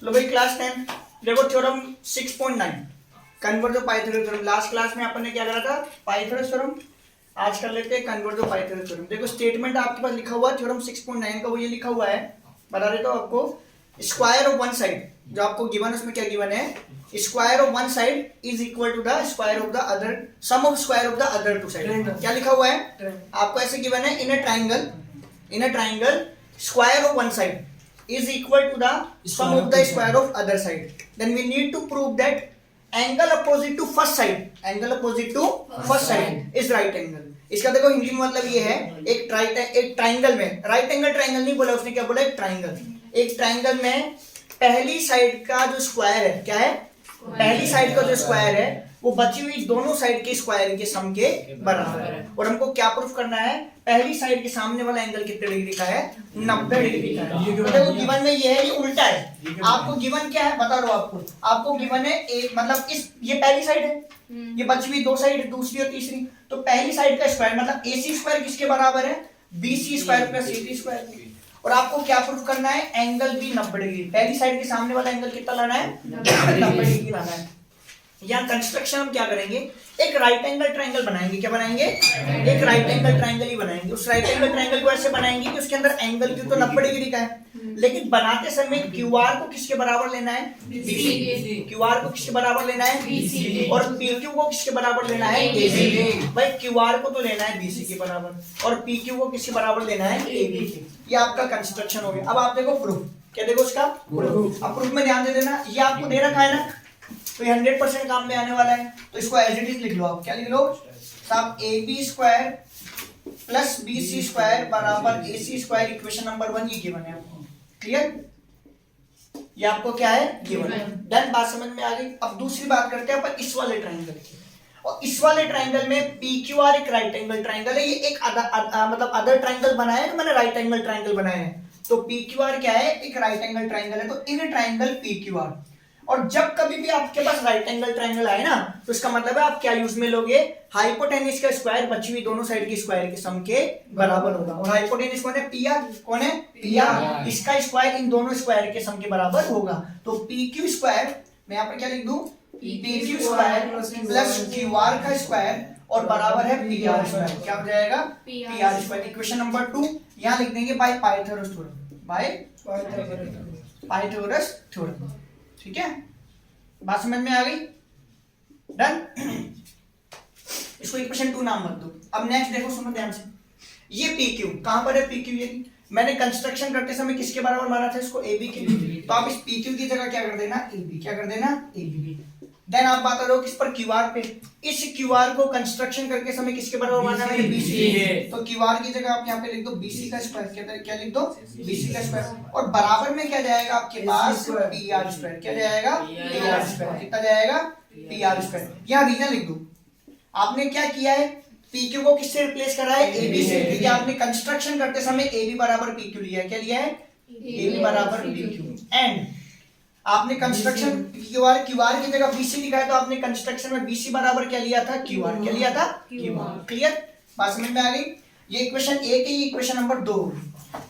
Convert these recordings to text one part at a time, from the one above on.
लो भाई क्लास 10 देखो theorem 6.9 converge of Pythagoras theorem. Last class में अपन ने क्या करा था, पाइथागोरस थ्योरम। आज कर लेते हैं कन्वर्ज ऑफ पाइथागोरस थ्योरम। देखो स्टेटमेंट आपके पास लिखा हुआ है थ्योरम 6.9 का, वो ये लिखा हुआ है, बता देता हूं आपको। स्क्वायर ऑफ वन साइड जो आपको गिवन, उसमें क्या गिवन है, square of one side is equal to the square of the other, sum of square of the other two side. क्या लिखा हुआ है आपको, ऐसे गिवन है, in a triangle square of one side is equal to the sum of the square of other side. Then we need to prove that angle opposite to first side is right angle. इसका देखो हिंदी में मतलब ये है, एक triangle में, right angle triangle नहीं बोला उसने, क्या बोला, एक ट्राइंगल में पहली साइड का जो स्क्वायर है, क्या है, पहली साइड का जो स्क्वायर है वो बची हुई दोनों साइड के स्क्वायर के सम के बराबर है। और हमको क्या प्रूफ करना है, पहली साइड के सामने वाला एंगल कितने डिग्री का है, 90 डिग्री का है। तो देखो गिवन में ये है, ये उल्टा है। आपको गिवन क्या है बता रहा हूं आपको गिवन है एक, मतलब इस, ये पहली साइड है, ये बची हुई दो साइड, दूसरी और तीसरी। तो पहली साइड का स्क्वायर मतलब AC स्क्वायर किसके बराबर है, BC square plus AC square. और आपको क्या प्रूफ करना है, एंगल भी 90 डिग्री, पहली साइड के सामने वाला एंगल कितना लाना है, 90 डिग्री लाना है। यहाँ कंस्ट्रक्शन हम क्या करेंगे, एक राइट एंगल ट्राइंगल बनाएंगे। क्या बनाएंगे, एक राइट एंगल ट्राइंगल ही बनाएंगे। उस राइट एंगल ट्राइंगल को ऐसे बनाएंगे कि उसके अंदर एंगल की तो 90 डिग्री का है, लेकिन बनाते समय QR को किसके बराबर लेना है, BC। QR को किसके बराबर लेना है, BC। और PQ को किसके बराबर लेना है, AB। भाई QR को तो लेना है BC के बराबर और PQ को किसके बराबर लेना है, AB के। ये आपका कंस्ट्रक्शन हो गया। अब आप देखो प्रूफ, क्या देखो उसका प्रूफ। अब प्रूफ में ध्यान दे देना, ये आपको दे रखा है ना, तो ये 100% काम में आने वाला है। तो इसको एज इट इज लिख लो आप। क्या लिख लो साहब, AB square plus BC square बराबर AC स्क्वायर, इक्वेशन नंबर 1 ये गिवन है आपको। क्लियर, ये आपको क्या है, गिवन है। डन, बात समझ में आ गई। अब दूसरी बात करते हैं अपन इस वाले ट्राइंगल की। और इस वाले ट्राइंगल में PQR एक राइट एंगल ट्राइंगल है, ये एक मतलब अदर ट्राइंगल बनाया है, मैंने राइट एंगल ट्राइंगल बनाया है। तो PQR क्या है, एक राइट एंगल ट्राइंगल है। तो इन ट्राइंगल PQR, और जब कभी भी आपके पास राइट एंगल ट्राइंगल आए ना, तो इसका मतलब है आप क्या यूज में लोगे, हाइपोटेन्यूज का स्क्वायर बची हुई दोनों साइड की स्क्वायर के सम के बराबर होगा। और हाइपोटेन्यूज कौन है, PR। कौन है, PR। इसका स्क्वायर इन दोनों स्क्वायर के सम के बराबर होगा। तो PQ स्क्वायर, मैं यहाँ पर क्या लिख दूं, PQ स्क्वायर प्लस QR का स्क्वायर और बराबर है PR स्क्वायर। क्या हो जाएगा, PR स्क्वायर। इक्वेशन नंबर 2 यहाँ लिख देंगे by Pythagoras theorem, by Pythagoras theorem. ठीक है, बात समझ में आ गई। डन, इसको इक्वेशन 2 नाम मत दो। अब नेक्स्ट देखो, सुनो ध्यान से, ये PQ कहां पर है, PQ ये मैंने कंस्ट्रक्शन करते समय किसके बराबर माना था, इसको AB के। तो आप इस PQ की जगह क्या कर देना, AB। क्या कर देना, AB। देन आप बात करो किस पर, QR पे। इस QR को कंस्ट्रक्शन करके समय किसके बराबर माना है, BC। तो QR की जगह आप यहाँ पे लिख दो BC का स्क्वायर। क्या लिख दो, BC का स्क्वायर। और बराबर में क्या जाएगा आपके पास, PR स्क्वायर। क्या जाएगा, PR स्क्वायर। कितना जाएगा, PR स्क्वायर। यहाँ रीजन लिख दो, आपने क्या किया है, PQ को किससे रिप्लेस करा है, AB से, क्योंकि आपने कंस्ट्रक्शन करते समय AB बराबर PQ लिया है। क्या लिया है, AB बराबर PQ। एंड आपने कंस्ट्रक्शन QR की जगह BC लिखा है, तो आपने कंस्ट्रक्शन में BC बराबर क्या लिया था, QR। क्या लिया था, QR। क्लियर, बात समझ में आ गई। ये इक्वेशन 1 है, ये इक्वेशन नंबर 2।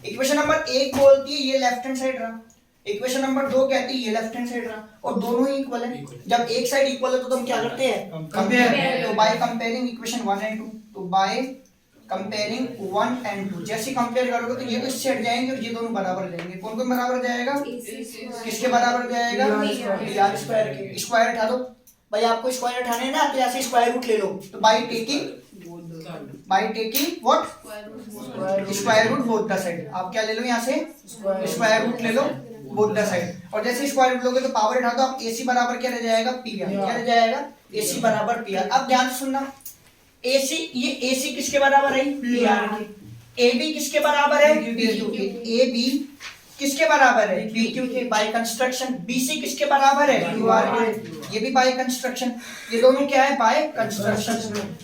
इक्वेशन नंबर 1 बोलती है ये लेफ्ट हैंड साइड रहा, इक्वेशन नंबर 2 कहती है ये लेफ्ट हैंड साइड रहा, और दोनों ही इक्वल है। जब एक साइड इक्वल है तो हम क्या करते हैं, कंपेयर। तो बाय कंपेयरिंग इक्वेशन 1 एंड 2, तो बाय कंपेयरिंग 1 एंड 2, जैसे कंपेयर करोगे तो ये तो इससे हट जाएंगे और ये दोनों बराबर जाएंगे। कौन कौन बराबर जाएगा, किसके बराबर जाएगा, PR स्क्वायर के। स्क्वायर हटा दो भाई, आपको स्क्वायर हटाने ना, तो यहाँ से स्क्वायर रूट ले लो। तो by taking what, square root both the side. आप क्या ले लो, यहाँ से स्क्वायर रूट ले लो बोथ द साइड। और जैसे स्क्वायर रूट लोगे तो पावर हटा दो, आप AC बराबर क्या रह जाएगा, PR। क्या रह जाएगा, AC बराबर PR। अब ध्यान से सुनना, AC, ये AC किसके बराबर है, PR के। AB किसके बराबर है, PQ के। AB किसके बराबर है, PQ के, बाय कंस्ट्रक्शन। BC किसके बराबर है, QR के, ये भी बाय कंस्ट्रक्शन। ये दोनों क्या है, बाय कंस्ट्रक्शन।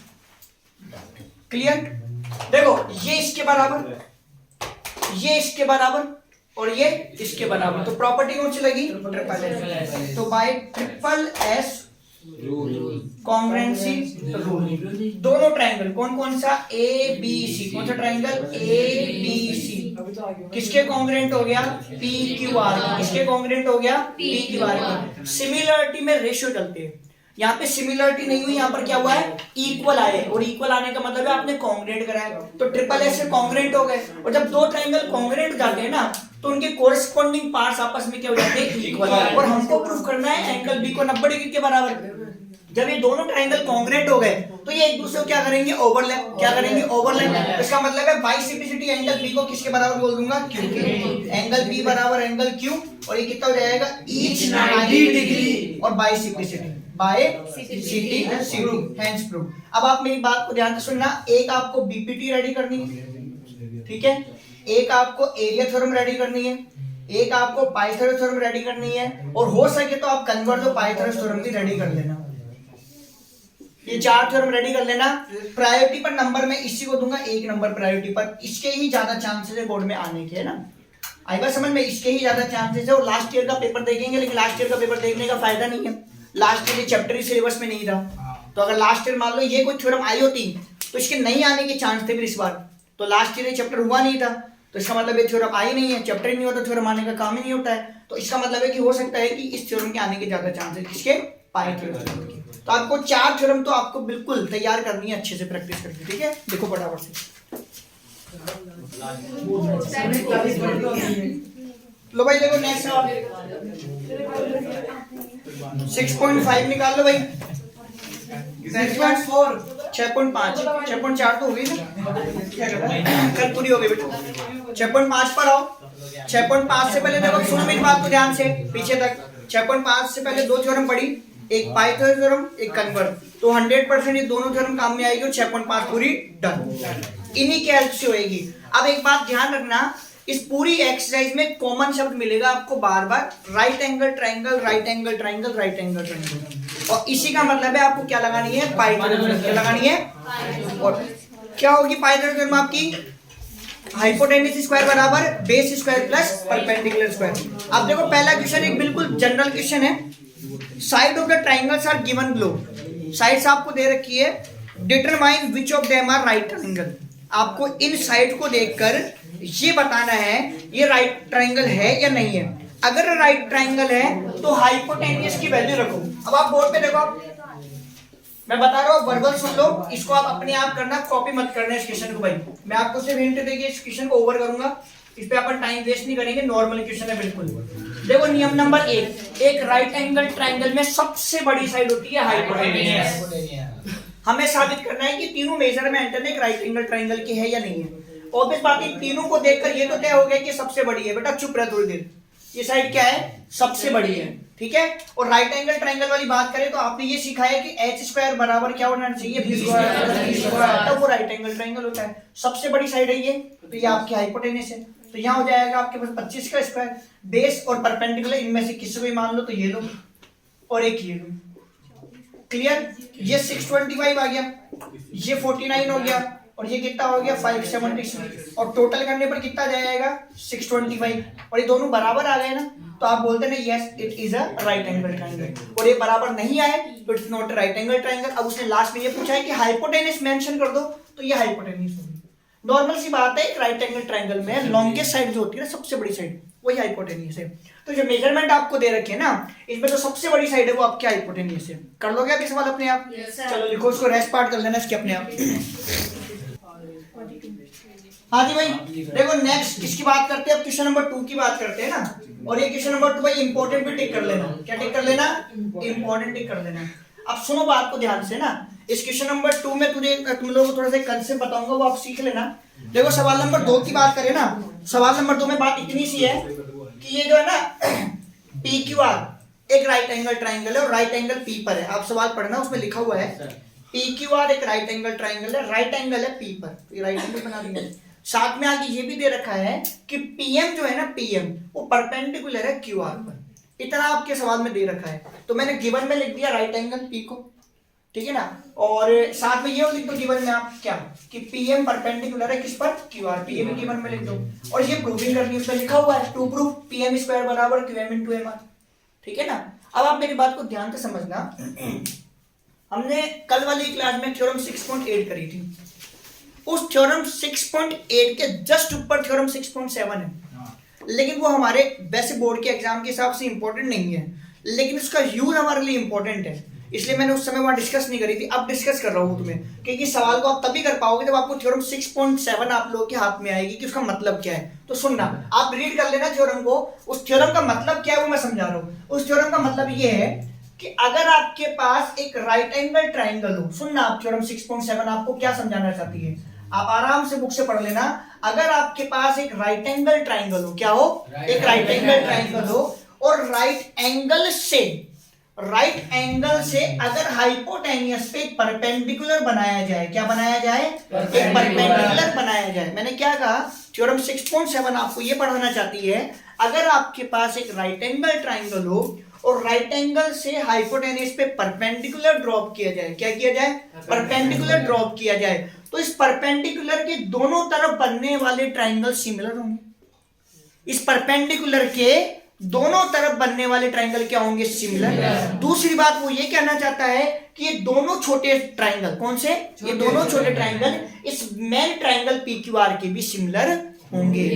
क्लियर, देखो ये इसके बराबर, ये इसके बराबर और ये इसके बराबर, तो प्रॉपर्टी कौन सी लगी, ट्रिपल S। तो bye triple S congruency rule. दोनों ट्रायंगल कौन कौन सा, ए बी सी, कौन सा ट्रायंगल, ए बी सी, किसके कॉन्ग्रुएंट हो गया, पी क्यू आर, किसके कॉन्ग्रुएंट हो गया, पी क्यू आर। सिमिलरिटी में रेशियो चलते हैं, यहाँ पे सिमिलरिटी नहीं हुई, यहाँ पर क्या हुआ है, इक्वल आए, और इक्वल आने का मतलब है आपने कॉन्ग्रुएंट कराया, तो ट्रिपल एस से कॉन्ग्रुएंट हो गए। और जब दो ट्रायंगल कॉन्ग्रुएंट हो जाते हैं ना, तो उनके कोरस्पॉन्डिंग पार्ट्स आपस में क्या हो जाते हैं, इक्वल। और हमको प्रूफ करना है एंगल बी को 90 डिग्री के बराबर। जब ये दोनों ट्रायंगल कॉन्ग्रुएंट हो गए तो ये एक दूसरे को क्या करेंगे, ओवरलैप, क्या करेंगे, ओवरलैप। इसका मतलब है बाइसेप्टिसिटी एंगल बी को किसके बराबर बोल दूंगा, क्यू के। एंगल बी बराबर एंगल क्यू, और ये कितना हो जाएगा, ईच 90 डिग्री, और बाइसेप्टिसिटी हैंस प्रूफ। अब आप मेरी बात को ध्यान से सुनना, एक आपको बीपीटी रेडी करनी है, ठीक है, एक आपको एरिया थ्योरम रेडी करनी है, एक आपको पाइथागोरस थ्योरम रेडी करनी है, और हो सके तो आप कन्वर्जो पाइथागोरस थ्योरम भी रेडी कर लेना। ये 4 थ्योरम रेडी कर लेना। प्रायोरिटी पर नंबर में इसी को दूंगा 1 नंबर प्रायोरिटी पर, इसके ही ज्यादा चांसेस है बोर्ड में आने के, है ना, आई बात समझ में, इसके ही ज्यादा चांसेस है। और लास्ट ईयर का पेपर देखेंगे, लेकिन लास्ट ईयर का पेपर देखने का फायदा नहीं है, लास्ट ईयर चैप्टर ही सिलेबस में नहीं था। तो अगर लास्ट ईयर मान लो ये कोई थ्योरम आई होती तो इसके नहीं आने के चांस थे फिर इस बार, तो लास्ट ईयर चैप्टर हुआ नहीं था, तो इसका मतलब ये थ्योरम आई नहीं है, चैप्टर ही नहीं होता, थ्योरम आने का काम ही नहीं होता है। तो इसका मतलब है कि हो सकता है कि इस थ्योरम के आने के ज्यादा चांसेस, किसके, पाई थ्योरम के। तो आपको 4 थ्योरम तो आपको बिल्कुल तैयार करनी है, अच्छे से प्रैक्टिस करनी है, ठीक है। देखो फटाफट से, लो भाई देखो नेक्स्ट सवाल 6.5 निकाल लो भाई, 6.4 6.5 6.4 तो हो गई ना, कल पूरी हो गई बेटा। 6.5 पर आओ। 6.5 से पहले देखो, सुनो मेरी बात को ध्यान से पीछे तक। 6.5 से पहले 2 थ्योरम पढ़ी, एक पाइथागोरस थ्योरम, एक कन्वर्ज, तो 100% ये दोनों थ्योरम काम में आएगी, और 6.5 पूरी डन, इन्हीं के हेल्प से होएगी। अब एक बात ध्यान रखना, इस पूरी एक्सरसाइज में कॉमन शब्द मिलेगा आपको बार बार, right angle triangle, right angle triangle, right angle triangle, और इसी का मतलब है आपको क्या लगानी है, पाइथागोरस, क्या लगानी है। और क्या होगी पाइथागोरस थ्योरम आपकी, हाइपोटेन्यूज स्क्वायर बराबर base square plus perpendicular square. अब देखो पहला क्वेश्चन एक बिल्कुल जनरल क्वेश्चन है, side of the triangles are given below, sides आपको दे रखी है, determine which of them are right triangle. आपको इन साइड को देखकर ये बताना है ये राइट ट्रायंगल है या नहीं है। अगर राइट ट्रायंगल है तो हाइपोटेन्यूज की वैल्यू रखो। अब आप बोर्ड पे देखो, मैं बता रहा हूँ, वर्बल सुन लो, इसको आप अपने आप करना, कॉपी मत करना इस क्वेश्चन को भाई। मैं आपको सिर्फ हिंट देके इस क्वेश्चन को ओवर करूंगा, इस पे अपन टाइम वेस्ट नहीं करेंगे, नॉर्मल क्वेश्चन है बिल्कुल। देखो नियम नंबर 1, एक राइट एंगल ट्रायंगल में सबसे बड़ी साइड होती है हाइपोटेन्यूज। हमें साबित करना है कि तीनों मेजरमेंट एक राइट एंगल ट्रायंगल की है या नहीं है। ऑब्वियस बात है, तीनों को देखकर ये तो तय हो गया कि सबसे बड़ी है। बेटा चुप रह थोड़ी देर, ये साइड क्या है, सबसे बड़ी है, ठीक है। और राइट एंगल ट्रायंगल वाली बात करें तो आपने ये सीखा है कि एच स्क्वायर बराबर क्या होना चाहिए, बी स्क्वायर, तब वो राइट एंगल ट्रायंगल होता है। सबसे बड़ी साइड है ये, तो ये आपकी हाइपोटेन्यूज है, तो यहाँ हो जाएगा आपके पास 25 का स्क्वायर। बेस और परपेंडिकुलर इनमें से किसी को भी मान लो, तो ये लो और एक ये लो, क्लियर। ये 625 आ गया, ये 49 हो गया, और ये कितना हो गया 576, और टोटल करने पर कितना जाएगा 625, और ये दोनों बराबर आ गए ना, तो आप बोलते हैं ना yes it is a right angle triangle. और ये बराबर नहीं आए तो it's not a right angle triangle. अब उसने लास्ट में ये पूछा है कि हाइपोटेन्यूज मेंशन कर दो, तो ये हाइपोटेन्यूज होगी। नॉर्मल सी बात है, एक राइट एंगल ट्रायंगल में लॉन्गेस्ट साइड जो होती है ना, सबसे बड़ी साइड, वही हाइपोटेन्यूज है। तो जो मेजरमेंट आपको दे रखे हैं ना, इसमें जो सबसे बड़ी साइड है वो आपकी हाइपोटेन्यूज है। कर लोगे आप ये सवाल अपने आप? चलो लिखो इसको, रेस्ट पार्ट कर लेना इसके अपने आप। हाँ जी भाई, देखो नेक्स्ट किसकी बात करते हैं अब, क्वेश्चन नंबर 2 की बात करते हैं ना। और ये क्वेश्चन नंबर 2 भाई इंपॉर्टेंट भी टिक कर लेना। क्या टिक कर लेना? इंपॉर्टेंट टिक कर लेना। अब सुनो बात को ध्यान से ना, इस क्वेश्चन नंबर 2 में तुम लोगों को थोड़ा सा कंसेप्ट बताऊंगा, वो आप सीख लेना। देखो सवाल नंबर 2 की बात करें ना, सवाल नंबर 2 में बात इतनी सी है कि ये जो है ना पी क्यू आर एक राइट एंगल ट्रायंगल है, और राइट एंगल पी पर है। आप सवाल पढ़ना, उसमें लिखा हुआ है पी क्यू आर एक राइट एंगल ट्रायंगल है, राइट एंगल है पी पर, तो ये राइट एंगल बना देंगे। साथ में आगे ये भी दे रखा है कि पीएम जो है ना, पीएम वो परपेंडिकुलर है क्यू आर पर। इतना आपके सवाल में दे रखा है, तो मैंने गिवन में लिख दिया राइट एंगल पी को, ठीक है ना। और साथ में ये लिख दो गिवन में आप क्या, कि पीएम परपेंडिकुलर है किस पर, क्यू आर, पीएम गिवन में लिख दो। और ये प्रूविंग करनी है, उसमें लिखा हुआ है टू प्रूफ पीएम स्क्वायर बराबर क्यूएम इनटू एम आर, ठीक है ना। अब आप मेरी बात को ध्यान से समझना, हमने कल वाली क्लास में थ्योरम 6.8 करी थी, उस थ्योरम 6.8 के जस्ट ऊपर थ्योरम 6.7 है, लेकिन वो हमारे वैसे बोर्ड के एग्जाम के हिसाब से इंपॉर्टेंट नहीं है, लेकिन उसका यूज हमारे लिए इंपॉर्टेंट है, इसलिए मैंने उस समय वहां डिस्कस नहीं करी थी। अब डिस्कस कर रहा हूँ तुम्हें, क्योंकि सवाल को आप तभी कर पाओगे जब आपको थ्योरम 6.7 आप लोगों के हाथ में आएगी कि उसका मतलब क्या है। तो सुनना, आप रीड कर लेना थ्योरम को, उस थ्योरम का मतलब क्या है वो मैं समझा रहा हूँ। उस थ्योरम का मतलब ये है कि अगर आपके पास एक राइट एंगल ट्राइंगल हो, सुनना आप थ्योरम 6.7 आपको क्या समझाना चाहती है, आप आराम से बुक से पढ़ लेना। अगर आपके पास एक राइट एंगल ट्राइंगल हो, क्या हो, एक राइट एंगल ट्राइंगल हो, और राइट एंगल से अगर हाइपोटेनियस पे परपेंडिकुलर बनाया जाए, क्या बनाया जाए, एक परपेंडिकुलर बनाया जाए। मैंने क्या कहा, थ्योरम 6.7 आपको ये पढ़ाना चाहती है, अगर आपके पास एक राइट एंगल ट्राइंगल हो और राइट एंगल से हाइपोटेनियस पे परपेंडिकुलर ड्रॉप किया जाए, क्या किया जाए, परपेंडिकुलर ड्रॉप किया जाए, तो इस परपेंडिकुलर के दोनों तरफ बनने वाले ट्राइंगल सिमिलर होंगे। इस परपेंडिकुलर के दोनों तरफ बनने वाले ट्राइंगल क्या होंगे, सिमिलर। दूसरी बात वो ये कहना चाहता है कि ये दोनों छोटे ट्राइंगल, कौन से, ये दोनों छोटे ट्राइंगल इस मेन ट्राइंगल PQR के भी सिमिलर होंगे।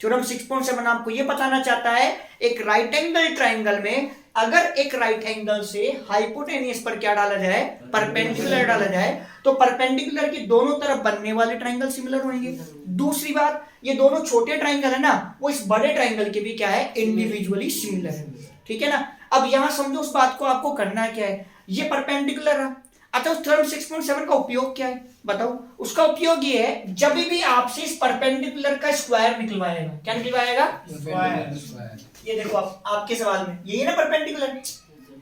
थ्योरम 6.7 आपको ये बताना चाहता है, एक राइट एंगल ट्राइंगल में अगर एक राइट एंगल से हाइपोटेनियस पर क्या डाला जाए, परपेंडिकुलर डाला जाए, तो परपेंडिकुलर के दोनों तरफ बनने वाले ट्राइंगल सिमिलर होंगे। दूसरी बात, ये दोनों छोटे ट्राइंगल है ना, वो इस बड़े ट्राइंगल के भी क्या है, इंडिविजुअली सिमिलर है, ठीक है ना। अब यहां समझो उस बात को, आपको करना क्या है, ये परपेंडिकुलर है। अच्छा, उस थ्योरम 6.7 का उपयोग क्या है बताओ। उसका उपयोग ये है, जब भी आपसे इस परपेंडिकुलर का स्क्वायर निकलवाएगा, क्या निकलवाएगा, स्क्वायर। ये देखो आपके सवाल में यही है ना परपेंडिकुलर,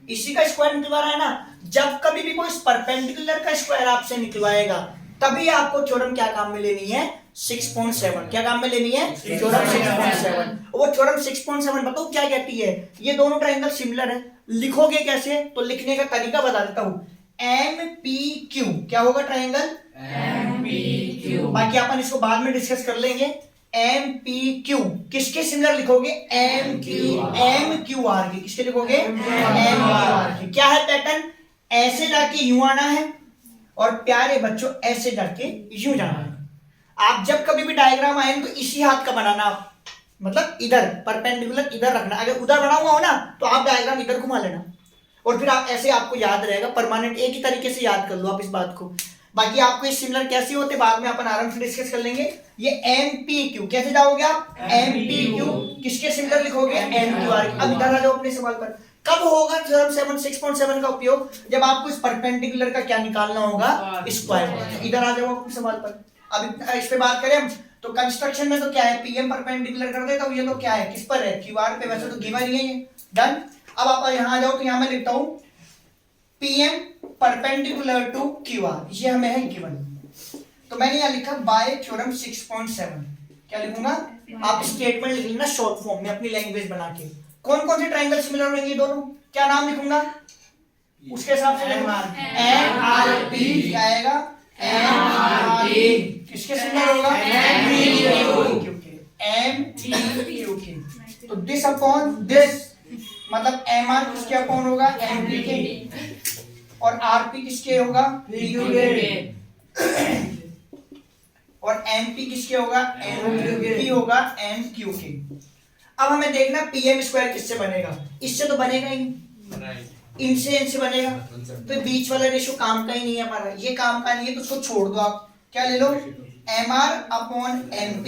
इसी का स्क्वायर निकलवा रहा है ना। जब कभी भी कोई इस परपेंडिकुलर का स्क्वायर आपसे निकलवाएगा, तभी आपको थ्योरम क्या काम में लेनी है, 6.7। क्या काम में लेनी है, थ्योरम 6.7। वो थ्योरम 6.7 बताओ क्या कहती है, ये दोनों ट्राइंगल सिमिलर है। लिखोगे कैसे, तो लिखने का तरीका बता देता हूं, MPQ क्या होगा, ट्राइंगल MPQ। बाकी अपन इसको बाद में डिस्कस कर लेंगे। MPQ किसके सिमिलर लिखोगे, MQR के, किसके लिखोगे, MQR के। क्या है पैटर्न, ऐसे जाके यूं आना है, और प्यारे बच्चों ऐसे जाके यूं जाना है। आप जब कभी भी डायग्राम आए तो इसी हाथ का बनाना, आप मतलब इधर परपेंडिकुलर इधर रखना, अगर उधर बना हुआ हो ना तो आप डायग्राम इधर घुमा लेना, और फिर आप ऐसे, आपको याद रहेगा परमानेंट, एक ही तरीके से याद कर लो आप इस बात को। बाकी आपको ये सिमिलर कैसे होते बाद में अपन आराम से डिस्कस कर लेंगे। ये MPQ कैसे जाओगे आप, MPQ किसके सिमिलर लिखोगे, MQR। अब इधर आ जाओ अपने सवाल पर, कब होगा थ्योरम 6.7 का उपयोग, जब आपको इस परपेंडिकुलर का क्या निकालना होगा, स्क्वायर। इधर आ जाओ अपने सवाल पर। अब इस पे बात करें हम, तो कंस्ट्रक्शन में तो क्या है, PM परपेंडिकुलर कर देता हूं, ये तो क्या है, किस पर है, QR पे, वैसे तो गिवन ही है ये, डन। अब आप यहां आ जाओ, तो यहां मैं लिखता हूं PM परपेंडिकुलर टू QR, ये हमें है गिवन। तो मैंने यहां लिखा बाय थ्योरम 6.7। क्या लिखूंगा, आप स्टेटमेंट लिख लेना शॉर्ट फॉर्म में अपनी लैंग्वेज बना के। कौन कौन से ट्राइंगल सिमिलर होंगे दोनों, क्या नाम लिखूंगा, उसके हिसाब से लिखूंगा। MRP क्या आएगा, MRP किसके सिमिलर होगा, MPQ के। तो दिस अपॉन दिस, मतलब MR किसके अपॉन होगा, MP के, और RP किसके होगा, PQ के, और MP किसके होगा, MP होगा MQ के। अब हमें देखना PM स्क्वायर किससे बनेगा, इससे तो बनेगा ही नहीं, इनसे बनेगा, तो बीच वाला रेशो काम का ही नहीं है हमारा, ये काम का नहीं है, तो उसको छोड़ दो आप। क्या ले लो, MR अपॉन MP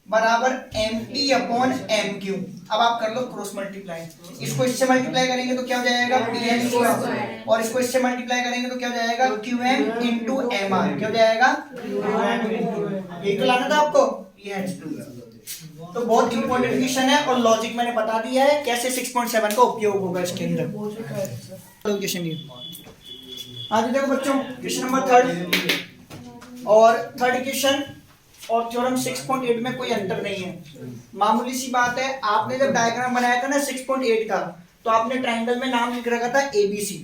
बराबर MP अपॉन MQ। अब आप कर लो क्रॉस मल्टीप्लाई, इसको इससे मल्टीप्लाई करेंगे तो क्या हो जाएगा, PM स्क्वायर, और इसको इससे मल्टीप्लाई करेंगे तो क्या हो जाएगा, QM इंटू MR। क्या हो जाएगा, ये तो लाना था आपको, ये है। तो बहुत इंपॉर्टेंट क्वेश्चन है, और लॉजिक मैंने बता दिया है कैसे 6.7 का उपयोग होगा इसके अंदर। क्वेश्चन ये आज देखो बच्चों, क्वेश्चन नंबर 3 और थर्ड क्वेश्चन और थ्योरम 6.8 में कोई अंतर नहीं है, मामूली सी बात है। आपने जब डायग्राम बनाया था ना 6.8 का, तो आपने ट्राइंगल में नाम लिख रखा था ABC।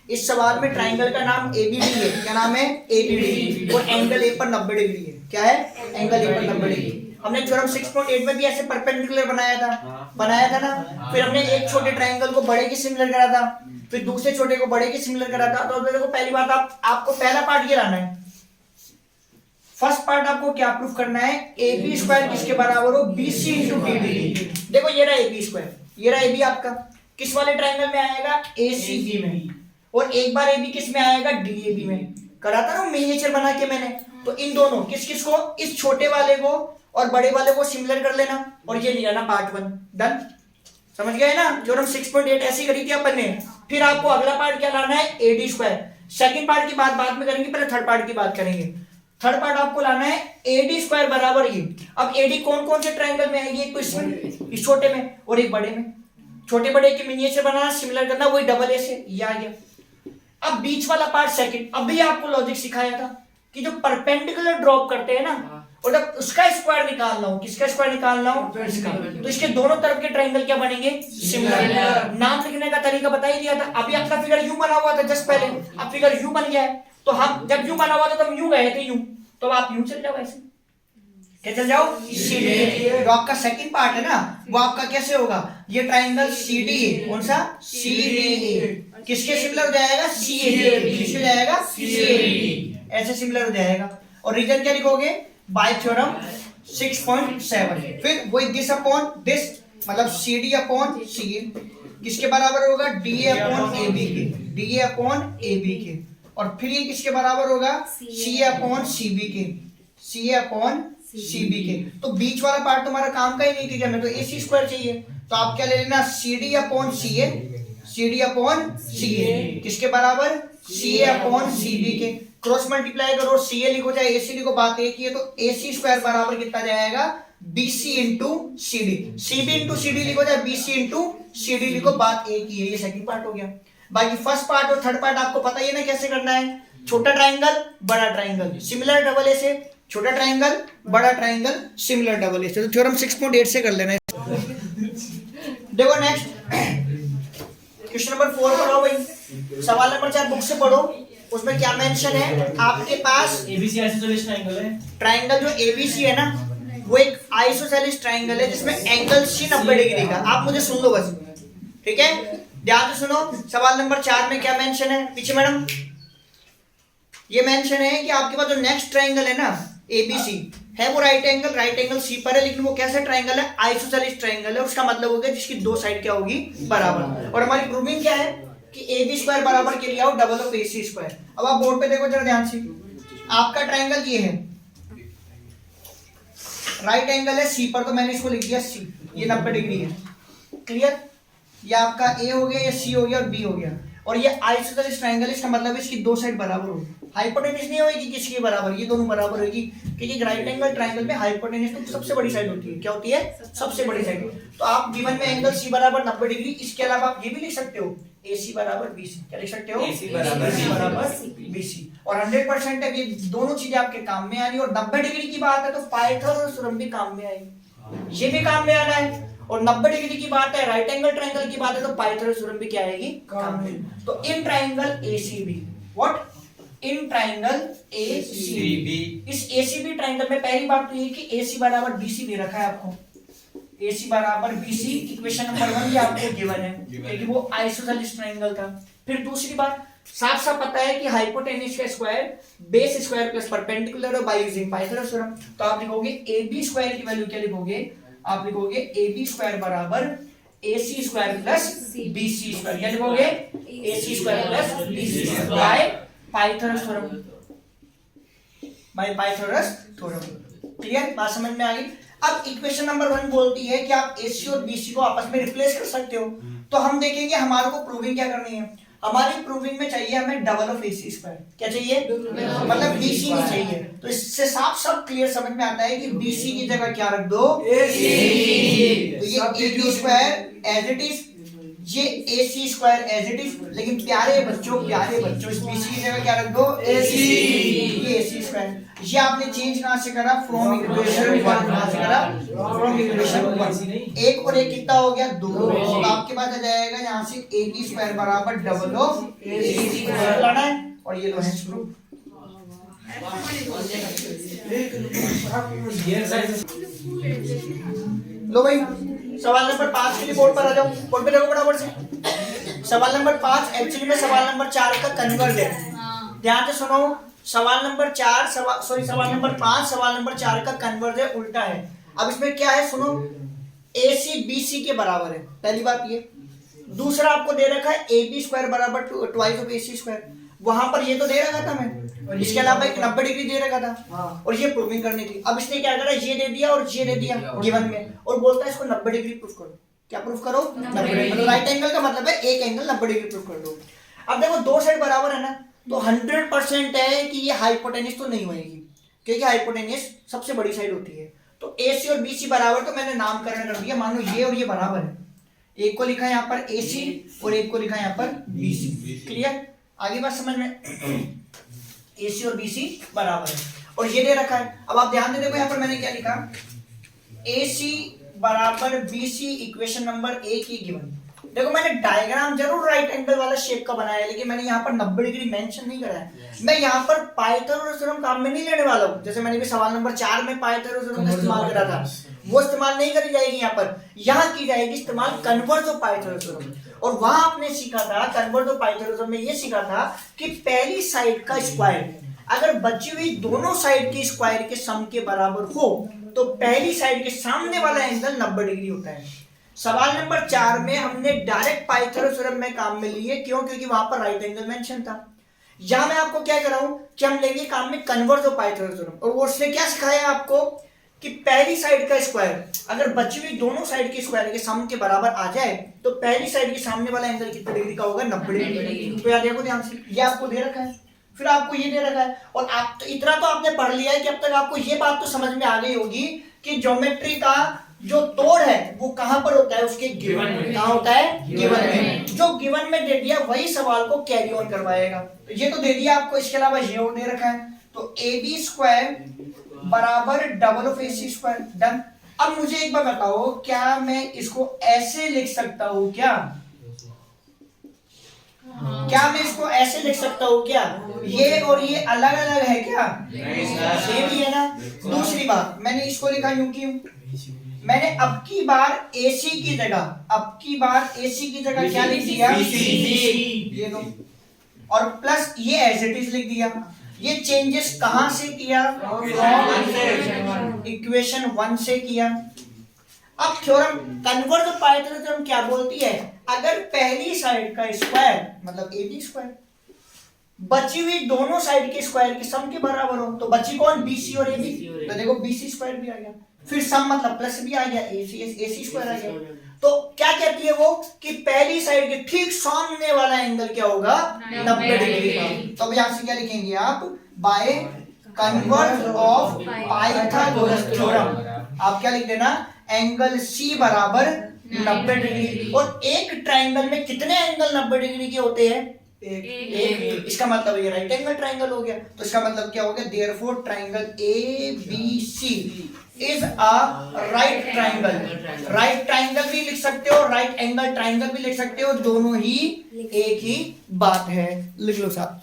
इस सवाल में ट्राइंगल का नाम ABD है, क्या नाम है, ABD, और एंगल A पर 90 डिग्री है। क्या है, एंगल A पर 90 डिग्री। हमने थ्योरम 6.8 में भी ऐसे परपेंडिकुलर बनाया था ना। फिर हमने एक छोटे ट्राइंगल को बड़े के सिमिलर करा था, फिर दूसरे छोटे को बड़े के सिमिलर करा था। तो देखो पहली बात आपको पहला पार्ट ये लाना है। फर्स्ट पार्ट आपको क्या प्रूफ करना है, ए बी स्क्वायर किसके बराबर हो, B C into D D. देखो ये रहा ए बी स्क्वायर, ये रहा ए बी आपका किस वाले ट्राइंगल में आएगा, ए सी बी में, और एक बार ए बी किस में आएगा, डी ए बी में। करा था ना मिनिएचर बना के मैंने। तो इन दोनों किस किस को, इस छोटे वाले को और बड़े वाले को सिमिलर कर लेना, और ये लिया ना पार्ट 1। डन, समझ गए ना। थ्योरम 6.8 ऐसी करी थी अपन ने। फिर आपको अगला पार्ट क्या लाना है, A D square. Second part की बात बाद में करेंगे, पहले थर्ड पार्ट की बात करेंगे। थर्ड पार्ट आपको लाना है ए डी स्क्वायर बराबर ये। अब ए डी कौन कौन से ट्राइंगल में आएगी, एक तो इसमें, इस छोटे में और एक बड़े में। छोटे बड़े के मिनिएचर बनाना, सिमिलर करना, वही डबल ए से ये आ गया। अब बीच वाला पार्ट सेकंड। अभी आपको लॉजिक सिखाया था कि जो परपेंडिकुलर ड्रॉप करते हैं ना, और जब उसका स्क्वायर निकालना हो, किसका स्क्वायर निकालना हो, तो इसका, तो इसके दोनों तरफ के ट्राइंगल क्या बनेंगे, सिमिलर। नाम लिखने का तरीका बता ही दिया था। अभी आपका फिगर यू बना हुआ था जस्ट पहले, अब फिगर यू बन गया है। तो हम जब यू बना हुआ था तो हम यू गए थे यू, तो आप यू चल जाओ ऐसे, क्या चल जाओ, सीडी। जो आपका सेकंड पार्ट है ना, वो आपका कैसे होगा, ये ट्राइंगल सीडी, कौन सा, सीडी, किसके सिमिलर हो जाएगा, सीएडी, किसके जाएगा, सीएडी, ऐसे सिमिलर हो जाएगा। और रीजन क्या लिखोगे, बाय थ्योरम 6.7। फिर वही दिस अपॉन दिस, मतलब सीडी अपॉन सीए किसके बराबर होगा, डीए अपॉन एबी के, डीए अपॉन एबी के। और फिर ये किसके बराबर होगा, सीए अपॉन सीबी के, सीए अपॉन सीबी के। तो बीच वाला पार्ट तुम्हारा काम का ही नहीं, ठीक है, हमें तो एसी स्क्वायर चाहिए। तो आप क्या ले लेना, CD upon CA, CD upon CA किसके बराबर, सीए अपॉन सीबी के। क्रॉस मल्टीप्लाई करो, सीए लिखो चाहे एसी लिखो, बात एक ही है। तो एसी स्क्वायर बराबर कितना जाएगा, BC into CD, CB into CD लिखो चाहे बीसी इंटू सीडी लिखो, बात एक ही है। ये सेकंड पार्ट हो गया। बाकी फर्स्ट पार्ट और थर्ड पार्ट आपको पता ही है ना कैसे करना है। छोटा ट्राइंगल, बड़ा ट्राइंगल, सिमिलर डबल ए से, छोटा ट्राइंगल, बड़ा ट्राइंगल, सिमिलर डबल ए से। तो थ्योरम 6.8 से कर लेना है। देखो नेक्स्ट क्वेश्चन नंबर 4 पढ़ो भाई। सवाल नंबर 4 बुक से पढ़ो। उसमें क्या मेंशन है, आपके पास एबीसी आइसोसेलेस ट्राइंगल है। ट्राइंगल जो एबीसी है ना, वो एक आइसोसेलेस ट्राइंगल है जिसमें एंगल सी 90 डिग्री का। आप मुझे सुन लो बस, ठीक है, ध्यान से सुनो। सवाल नंबर 4 में क्या मेंशन है, पीछे मैडम, ये मेंशन है कि आपके पास जो नेक्स्ट ट्राइंगल है ना एबीसी है, वो राइट एंगल सी पर है, लेकिन वो कैसा ट्राइंगल है, आइसोसेलेस ट्राइंगल है। उसका मतलब हो गया जिसकी दो साइड क्या होगी, बराबर। और हमारी प्रूविंग क्या है कि ए बी स्क्वायर बराबर के लिए आओ double of A C square. अब आप बोर्ड पे देखो जरा ध्यान से, आपका ट्राइंगल ये है, राइट एंगल है सी पर, तो मैंने इसको लिख दिया सी, ये 90 डिग्री है, क्लियर। ये आपका ए हो गया, ये सी हो गया और बी हो गया। और ये आइसोसेलेस ट्राइंगल, इसका मतलब इसकी दो साइड बराबर होगी। हाइपोटेन्यूज नहीं होगी किसकी बराबर, ये दोनों बराबर होगी, क्योंकि राइट एंगल ट्राइंगल में हाइपोटेन्यूज तो सबसे बड़ी साइड होती है। क्या होती है, सबसे बड़ी साइड। तो आप गिवन में एंगल सी बराबर 90 डिग्री, इसके अलावा आप ये भी लिख सकते हो AC बराबर BC। क्या लिख सकते हो, AC बराबर BC। और 100% है, ये दोनों चीजें आपके काम में आनी। और 90 डिग्री की बात है तो पाइथागोरस भी काम में आएगी, ये भी काम में आना है। और 90 डिग्री की बात है, राइट एंगल ट्राइंगल की बात है, तो पाइथागोरस भी क्या आएगी, काम में। तो in triangle ACB, what, in triangle ACB, इस ACB ट्राइंगल में पहली बात तो ये कि AC बराबर BC दे रखा है आपको, AC बराबर BC। इक्वेशन नंबर 1 ये आपको गिवन है क्योंकि वो आइसोसेलेस ट्राइंगल था। फिर दूसरी बात, साफ साफ पता है कि हाइपोटेन्यूज का square base square plus perpendicular है बाय यूजिंग पाइथागोरस थ्योरम। तो आप लिखोगे AB स्क्वायर की वैल्यू क्या लिखोगे, आप लिखोगे AB स्क्वायर बराबर AC square plus BC square. क्या लिखोगे, AC square plus BC square by Pythagoras theorem, by Pythagoras theorem. Clear, बात समझ में आ गई। अब इक्वेशन नंबर 1 बोलती है कि आप AC और BC को आपस में रिप्लेस कर सकते हो। तो हम देखेंगे हमारे को प्रूविंग क्या करनी है। हमारी प्रूविंग में चाहिए हमें डबल ऑफ AC स्क्वायर। क्या चाहिए, मतलब BC नहीं चाहिए। तो इससे साफ साफ क्लियर समझ में आता है कि BC की जगह क्या रख दो, AC। तो ये AB square as it is, ये AC square as it is. लेकिन प्यारे बच्चों इस BC की जगह क्या रख दो, AC। ये AC स्क्वायर, ये आपने चेंज कहां से करा, फ्रॉम इक्वेशन 1। कहां से करा, फ्रॉम इक्वेशन 1। एक और एक कितना हो गया, 2। तो आपके पास आ जाएगा यहां से AB स्क्वायर बराबर डबल ऑफ AC स्क्वायर लाना है। और ये लो है प्रूफ, लो भाई, सवाल नंबर 5 के लिए बोर्ड पर आ जाओ, बोर्ड पे देखो फटाफट से। सवाल नंबर 5 एक्चुअली में सवाल नंबर 4 का कन्वर्ज है। ध्यान से सुनो, सवाल नंबर 4 सवाल नंबर 5 सवाल नंबर 4 का कन्वर्ज है, उल्टा है। अब इसमें क्या है सुनो, AC BC के बराबर है, पहली बात ये। दूसरा आपको दे रखा है AB स्क्वायर बराबर ट्वाइस ऑफ AC स्क्वायर, वहां पर ये तो दे रखा था मैं, इसके अलावा एक 90 डिग्री दे रखा था और ये प्रूविंग करनी थी। अब इसने क्या करा, ये दे दिया और ये दे दिया गिवन में, और बोलता है इसको 90 डिग्री प्रूफ करो। क्या प्रूफ करो? 90 डिग्री। राइट एंगल का मतलब है एक एंगल 90 डिग्री प्रूफ कर दो। अब देखो दो साइड बराबर है ना, तो 100% है कि ये हाइपोटेन्यूज तो नहीं होगी, क्योंकि हाइपोटेन्यूज सबसे बड़ी साइड होती है। तो AC और BC बराबर, तो मैंने नामकरण कर दिया, मान लो ये और ये बराबर है, एक को लिखा है यहाँ पर AC और एक को लिखा है यहाँ पर BC। क्लियर? आगे बात समझ में? AC और BC बराबर है और ये दे रखा है। अब आप ध्यान दे देखो यहाँ पर मैंने क्या लिखा, AC बराबर BC इक्वेशन नंबर 1 ही गिवन। देखो मैंने डायग्राम जरूर राइट एंगल वाला शेप का बनाया है, लेकिन मैंने यहाँ पर 90 डिग्री मेंशन नहीं करा है। मैं यहाँ पर पाइथागोरस थ्योरम काम में नहीं लेने वाला हूँ, जैसे मैंने भी सवाल नंबर 4 में पाइथागोरस थ्योरम का इस्तेमाल करा था, वो इस्तेमाल नहीं करी जाएगी यहाँ पर। यहाँ की जाएगी इस्तेमाल कन्वर्ज ऑफ पाइथागोरस थ्योरम। और वहां आपने सीखा था कन्वर्ज ऑफ पाइथागोरस थ्योरम में, ये सीखा था कि पहली साइड का स्क्वायर अगर बची हुई दोनों साइड के स्क्वायर के सम के बराबर हो, तो पहली साइड के सामने वाला एंगल 90 डिग्री होता है। सवाल नंबर 4 में हमने डायरेक्ट पाइथागोरस थ्योरम में काम में लिए, क्यों? क्योंकि वहां पर राइट एंगल मेंशन था। यहां मैं आपको क्या कर रहा हूं कि हम लेंगे काम में कन्वर्ज ऑफ पाइथागोरस थ्योरम, और वो उसने क्या सिखाया आपको कि पहली साइड का स्क्वायर अगर बची हुई दोनों साइड के स्क्वायर के सम के बराबर आ जाए, तो पहली साइड के सामने वाला एंगल कितने डिग्री का होगा? 90 डिग्री। तो यार देखो ध्यान से, ये आपको दे रखा है, फिर आपको ये दे रखा है, और आप तो इतना तो आपने पढ़ लिया है कि अब तक आपको ये बात तो समझ में आ गई होगी कि ज्योमेट्री का जो तोड़ है वो कहां पर होता है? उसके गिवन में। कहां होता है? गिवन में। जो गिवन में दे दिया वही सवाल को कैरी ऑन करवाएगा। तो ये तो दे दिया आपको, इसके अलावा ये और दे रखा है, तो AB स्क्वायर बराबर double of AC square. Done. अब मुझे एक बार बताओ, क्या मैं इसको ऐसे लिख सकता हूं क्या? क्या मैं इसको ऐसे लिख सकता हूँ क्या? ये और ये अलग अलग है क्या? सेम ही है ना। दूसरी बात, मैंने इसको लिखा यूं क्यों? मैंने अब की बार AC की जगह क्या लिख दिया? ये दो, और प्लस ये एज इट इज लिख दिया। ये चेंजेस कहां से किया? इक्वेशन 1 से किया। अब theorem converge of Pythagoras theorem क्या बोलती है? अगर पहली साइड का स्क्वायर मतलब AB स्क्वायर बची हुई दोनों साइड के स्क्वायर के सम के बराबर हो, तो बची कौन? BC और AB। तो देखो BC स्क्वायर भी आ गया, फिर सम मतलब प्लस भी आ गया, AC स्क्वायर आ गया। तो क्या कहती है वो कि पहली साइड के ठीक सामने वाला एंगल क्या होगा? 90 डिग्री का। तो अब यहां से क्या लिखेंगे आप? By converse of Pythagoras theorem आप क्या लिख देना? एंगल C बराबर 90 डिग्री। और एक ट्राइंगल में कितने एंगल 90 डिग्री के होते हैं? एक। इसका मतलब ये राइट एंगल ट्राइंगल हो गया। तो इसका मतलब क्या हो गया? Therefore triangle ABC is a right triangle. Right triangle भी लिख सकते हो, राइट एंगल ट्राइंगल भी लिख सकते हो, दोनों ही एक ही बात है। लिख लो साहब।